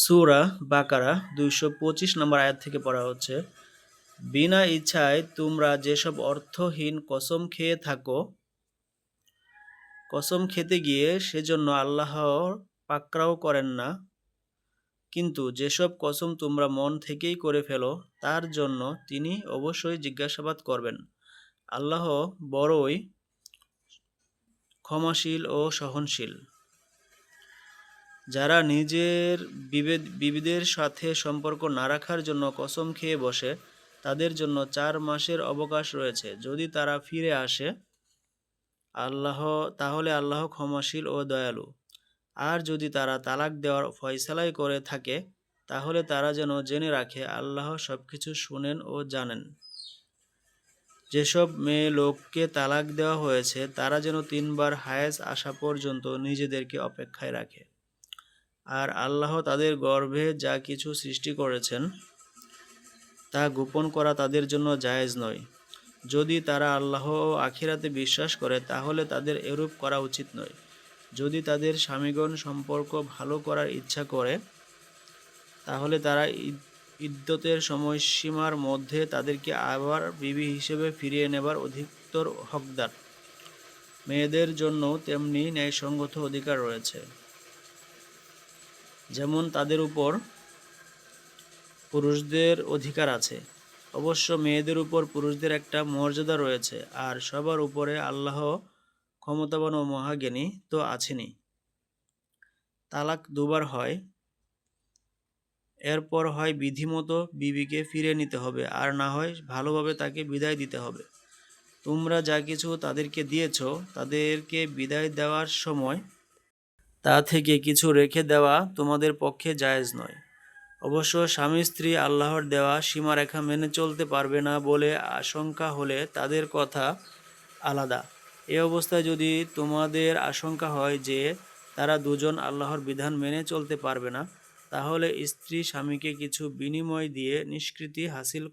সূরা বাকারা ২২৫ নম্বর আয়াত থেকে পড়া হচ্ছে, বিনা ইচ্ছায় তোমরা যেসব অর্থহীন কসম খেয়ে থাকো, কসম খেতে গিয়ে সেজন্য আল্লাহ পাকড়াও করেন না, কিন্তু যেসব কসম তোমরা মন থেকেই করে ফেলো তার জন্য তিনি অবশ্যই জিজ্ঞাসাবাদ করবেন। আল্লাহ বড়ই ক্ষমাশীল ও সহনশীল। যারা নিজের বিবিদের সাথে সম্পর্ক না রাখার জন্য কসম খেয়ে বসে, তাদের জন্য ৪ মাসের অবকাশ রয়েছে। যদি তারা ফিরে আসে তাহলে আল্লাহ ক্ষমাশীল ও দয়ালু। আর যদি তারা তালাক দেওয়ার ফয়সালাই করে থাকে, তাহলে তারা যেন জেনে রাখে আল্লাহ সবকিছু শুনেন ও জানেন। যেসব মেয়ে লোককে তালাক দেওয়া হয়েছে তারা যেন ৩ বার হায়েজ আসা পর্যন্ত নিজেদেরকে অপেক্ষায় রাখে। আর আল্লাহ তাদের গর্ভে যা কিছু সৃষ্টি করেছেন তা গোপন করা তাদের জন্য জায়েজ নয়। যদি তারা আল্লাহ ও আখিরাতে বিশ্বাস করে তাহলে তাদের এরূপ করা উচিত নয়। যদি তাদের স্বামীগণ সম্পর্ক ভালো করার ইচ্ছা করে তাহলে তারা ইদ্যতের সময়সীমার মধ্যে তাদেরকে আবার বিবি হিসেবে ফিরিয়ে নেবার অধিকতর হকদার। মেয়েদের জন্যও তেমনি ন্যায়সঙ্গত অধিকার রয়েছে, যেমন তাদের উপর পুরুষদের অধিকার আছে। অবশ্য মেয়েদের উপর পুরুষদের একটা মর্যাদা রয়েছে, আর সবার উপরে আল্লাহ ক্ষমতাবান ও মহাজ্ঞানী তো আছেনই। তালাক ২ বার হয়, এরপর হয় বিধিমতো বিবিকে ফিরে নিতে হবে, আর না হয় ভালোভাবে তাকে বিদায় দিতে হবে। তোমরা যা কিছু তাদেরকে দিয়েছ তাদেরকে বিদায় দেওয়ার সময় তা থেকে কিছু রেখে দেওয়া তোমাদের পক্ষে জায়েজ নয়। অবশ্য স্বামী স্ত্রী আল্লাহর দেওয়া সীমারেখা মেনে চলতে পারবে না বলে আশঙ্কা হলে তাদের কথা আলাদা। এ অবস্থায় যদি তোমাদের আশঙ্কা হয় যে তারা দুজন আল্লাহর বিধান মেনে চলতে পারবে না, তাহলে স্ত্রী স্বামীকে কিছু বিনিময় দিয়ে নিষ্কৃতি হাসিল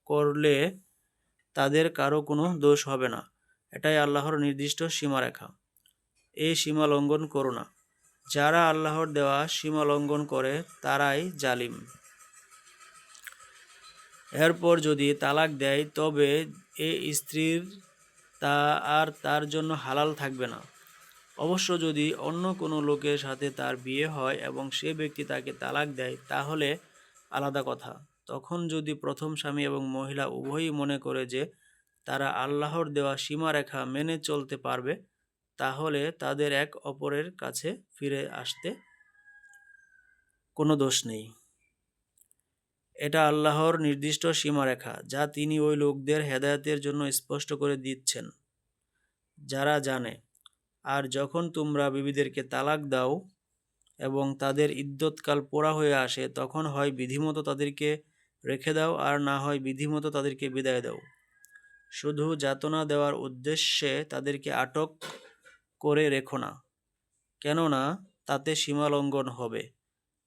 করলে তাদের কারো কোনো দোষ হবে না। এটাই আল্লাহর নির্দিষ্ট সীমারেখা। এই সীমা লঙ্ঘন করো না। যারা আল্লাহর দেওয়া সীমা লঙ্ঘন করে তারাই জালিম। এরপর যদি তালাক দেয় তবে এ স্ত্রীর তা আর তার জন্য হালাল থাকবে না। অবশ্য যদি অন্য কোনো লোকের সাথে তার বিয়ে হয় এবং সে ব্যক্তি তাকে তালাক দেয় তাহলে আলাদা কথা। তখন যদি প্রথম স্বামী এবং মহিলা উভয়ই মনে করে যে তারা আল্লাহর দেওয়া সীমারেখা মেনে চলতে পারবে, তাহলে তাদের এক অপরের কাছে ফিরে আসতে কোনো দোষ নেই। এটা আল্লাহর নির্দিষ্ট সীমারেখা যা তিনি ওই লোকদের হেদায়েতের জন্য স্পষ্ট করে দিচ্ছেন যারা জানে। আর যখন তোমরা বিবিদেরকে তালাক দাও এবং তাদের ইদ্যৎকাল পুরা হয়ে আসে, তখন হয় বিধিমতো তাদেরকে রেখে দাও আর না হয় বিধিমতো তাদেরকে বিদায় দাও। শুধু যাতনা দেওয়ার উদ্দেশ্যে তাদেরকে আটক করে রেখো না, কেননা তাতে সীমালঙ্ঘন হবে।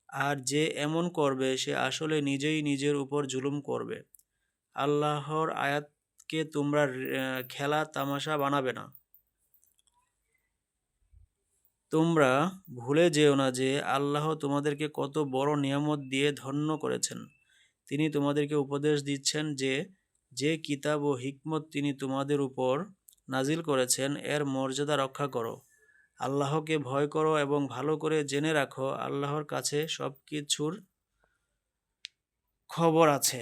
আর যে এমন করবে সে আসলে নিজেই নিজের উপর জুলুম করবে। আল্লাহর আয়াতকে তোমরা খেলা তামাশা বানাবে না। তোমরা ভুলে যেও না যে আল্লাহ তোমাদেরকে কত বড় নিয়ামত দিয়ে ধন্য করেছেন। তিনি তোমাদেরকে উপদেশ দিচ্ছেন যে যে কিতাব ও হিকমত তিনি তোমাদের উপর নাজিল করেছেন এর মর্যাদা রক্ষা করো। আল্লাহকে ভয় করো এবং ভালো করে জেনে রাখো আল্লাহর কাছে সব কিছুর খবর আছে।